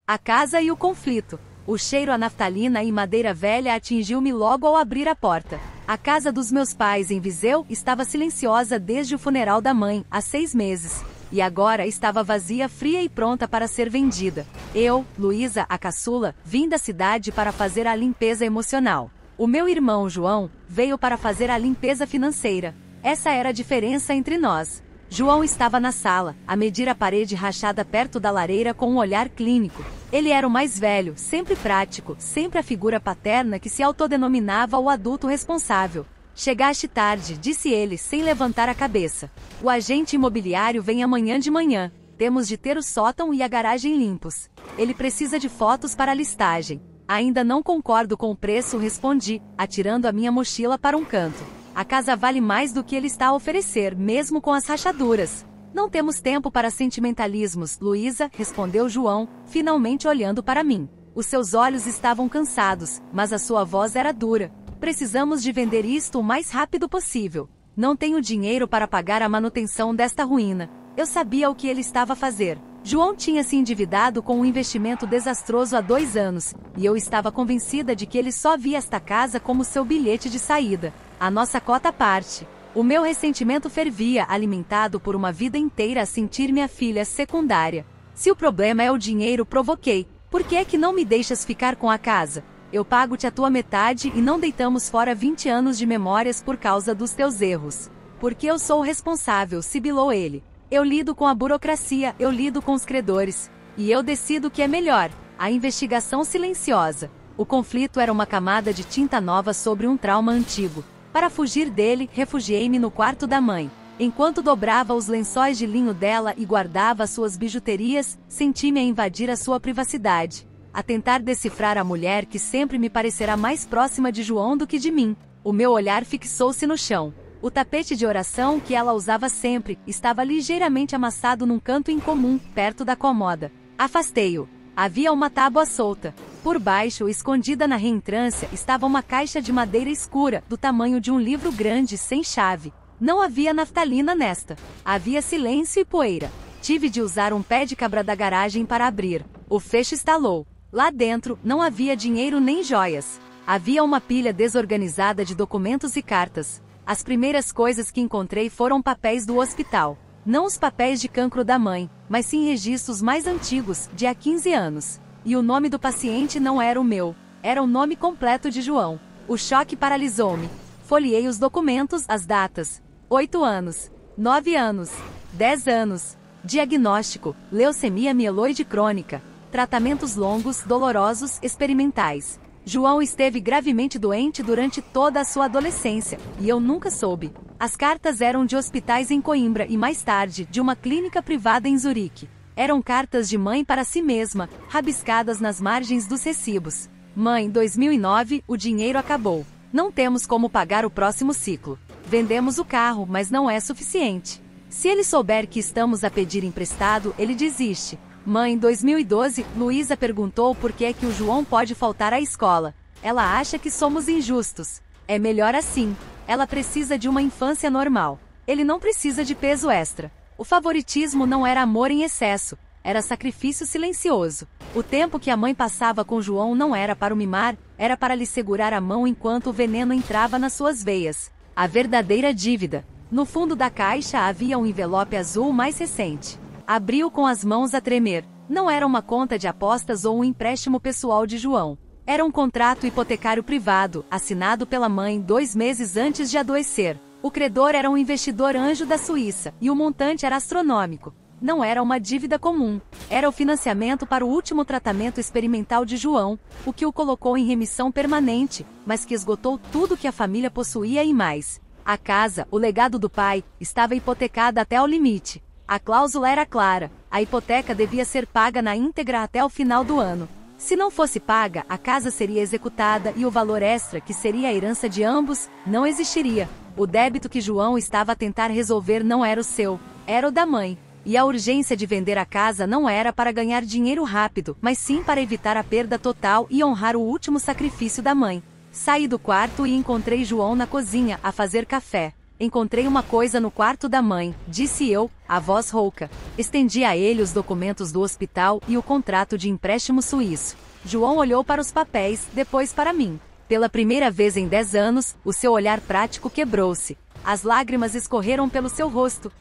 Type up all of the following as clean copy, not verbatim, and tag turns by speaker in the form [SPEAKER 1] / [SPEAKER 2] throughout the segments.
[SPEAKER 1] A casa e o conflito. O cheiro a naftalina e madeira velha atingiu-me logo ao abrir a porta. A casa dos meus pais em Viseu estava silenciosa desde o funeral da mãe, há 6 meses. E agora estava vazia, fria e pronta para ser vendida. Eu, Luísa, a caçula, vim da cidade para fazer a limpeza emocional. O meu irmão, João, veio para fazer a limpeza financeira. Essa era a diferença entre nós. João estava na sala, a medir a parede rachada perto da lareira com um olhar clínico. Ele era o mais velho, sempre prático, sempre a figura paterna que se autodenominava o adulto responsável. Chegaste tarde, disse ele, sem levantar a cabeça. O agente imobiliário vem amanhã de manhã. Temos de ter o sótão e a garagem limpos. Ele precisa de fotos para a listagem. Ainda não concordo com o preço, respondi, atirando a minha mochila para um canto. A casa vale mais do que ele está a oferecer, mesmo com as rachaduras. Não temos tempo para sentimentalismos, Luísa, respondeu João, finalmente olhando para mim. Os seus olhos estavam cansados, mas a sua voz era dura. Precisamos de vender isto o mais rápido possível. Não tenho dinheiro para pagar a manutenção desta ruína. Eu sabia o que ele estava a fazer. João tinha se endividado com um investimento desastroso há 2 anos, e eu estava convencida de que ele só via esta casa como seu bilhete de saída. A nossa cota à parte. O meu ressentimento fervia, alimentado por uma vida inteira a sentir-me a filha secundária. Se o problema é o dinheiro, provoquei. Por que é que não me deixas ficar com a casa? Eu pago-te a tua metade e não deitamos fora 20 anos de memórias por causa dos teus erros. Porque eu sou o responsável, sibilou ele. Eu lido com a burocracia, eu lido com os credores. E eu decido o que é melhor. A investigação silenciosa. O conflito era uma camada de tinta nova sobre um trauma antigo. Para fugir dele, refugiei-me no quarto da mãe. Enquanto dobrava os lençóis de linho dela e guardava suas bijuterias, senti-me a invadir a sua privacidade. A tentar decifrar a mulher que sempre me parecerá mais próxima de João do que de mim. O meu olhar fixou-se no chão. O tapete de oração que ela usava sempre estava ligeiramente amassado num canto incomum, perto da cômoda. Afastei-o. Havia uma tábua solta. Por baixo, escondida na reentrância, estava uma caixa de madeira escura, do tamanho de um livro grande, sem chave. Não havia naftalina nesta. Havia silêncio e poeira. Tive de usar um pé de cabra da garagem para abrir. O fecho estalou. Lá dentro, não havia dinheiro nem joias. Havia uma pilha desorganizada de documentos e cartas. As primeiras coisas que encontrei foram papéis do hospital. Não os papéis de cancro da mãe, mas sim registros mais antigos, de há 15 anos. E o nome do paciente não era o meu. Era o nome completo de João. O choque paralisou-me. Folheei os documentos, as datas. 8 anos. 9 anos. 10 anos. Diagnóstico: leucemia mieloide crônica. Tratamentos longos, dolorosos, experimentais. João esteve gravemente doente durante toda a sua adolescência, e eu nunca soube. As cartas eram de hospitais em Coimbra e mais tarde, de uma clínica privada em Zurique. Eram cartas de mãe para si mesma, rabiscadas nas margens dos recibos. Mãe, 2009, o dinheiro acabou. Não temos como pagar o próximo ciclo. Vendemos o carro, mas não é suficiente. Se ele souber que estamos a pedir emprestado, ele desiste. Mãe, 2012, Luísa perguntou por que é que o João pode faltar à escola. Ela acha que somos injustos. É melhor assim. Ela precisa de uma infância normal. Ele não precisa de peso extra. O favoritismo não era amor em excesso. Era sacrifício silencioso. O tempo que a mãe passava com João não era para o mimar, era para lhe segurar a mão enquanto o veneno entrava nas suas veias. A verdadeira dívida. No fundo da caixa havia um envelope azul mais recente. Abriu com as mãos a tremer. Não era uma conta de apostas ou um empréstimo pessoal de João. Era um contrato hipotecário privado, assinado pela mãe 2 meses antes de adoecer. O credor era um investidor anjo da Suíça, e o montante era astronômico. Não era uma dívida comum. Era o financiamento para o último tratamento experimental de João, o que o colocou em remissão permanente, mas que esgotou tudo que a família possuía e mais. A casa, o legado do pai, estava hipotecada até ao limite. A cláusula era clara, a hipoteca devia ser paga na íntegra até o final do ano. Se não fosse paga, a casa seria executada e o valor extra, que seria a herança de ambos, não existiria. O débito que João estava a tentar resolver não era o seu, era o da mãe. E a urgência de vender a casa não era para ganhar dinheiro rápido, mas sim para evitar a perda total e honrar o último sacrifício da mãe. Saí do quarto e encontrei João na cozinha, a fazer café. Encontrei uma coisa no quarto da mãe, disse eu, a voz rouca. Estendi a ele os documentos do hospital e o contrato de empréstimo suíço. João olhou para os papéis, depois para mim. Pela primeira vez em 10 anos, o seu olhar prático quebrou-se. As lágrimas escorreram pelo seu rosto.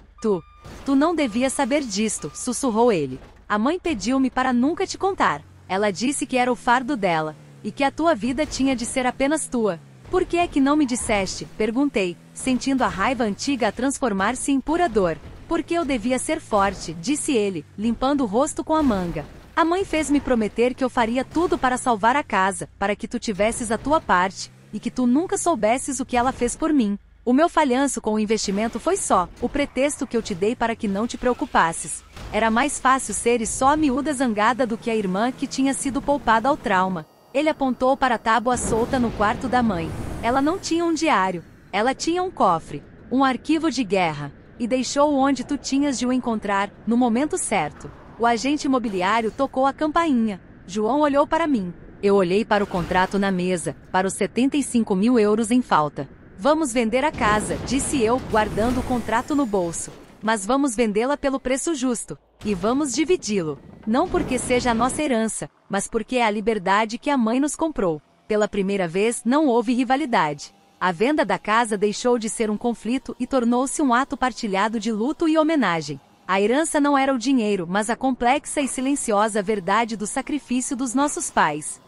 [SPEAKER 1] Tu não devia saber disto, sussurrou ele. A mãe pediu-me para nunca te contar. Ela disse que era o fardo dela, e que a tua vida tinha de ser apenas tua. Por que é que não me disseste? Perguntei, sentindo a raiva antiga a transformar-se em pura dor. Porque eu devia ser forte, disse ele, limpando o rosto com a manga. A mãe fez-me prometer que eu faria tudo para salvar a casa, para que tu tivesses a tua parte, e que tu nunca soubesses o que ela fez por mim. O meu falhanço com o investimento foi só o pretexto que eu te dei para que não te preocupasses. Era mais fácil seres só a miúda zangada do que a irmã que tinha sido poupada ao trauma. Ele apontou para a tábua solta no quarto da mãe. Ela não tinha um diário. Ela tinha um cofre, um arquivo de guerra, e deixou-o onde tu tinhas de o encontrar, no momento certo. O agente imobiliário tocou a campainha. João olhou para mim. Eu olhei para o contrato na mesa, para os 75 mil euros em falta. Vamos vender a casa, disse eu, guardando o contrato no bolso. Mas vamos vendê-la pelo preço justo. E vamos dividi-lo. Não porque seja a nossa herança, mas porque é a liberdade que a mãe nos comprou. Pela primeira vez, não houve rivalidade. A venda da casa deixou de ser um conflito e tornou-se um ato partilhado de luto e homenagem. A herança não era o dinheiro, mas a complexa e silenciosa verdade do sacrifício dos nossos pais.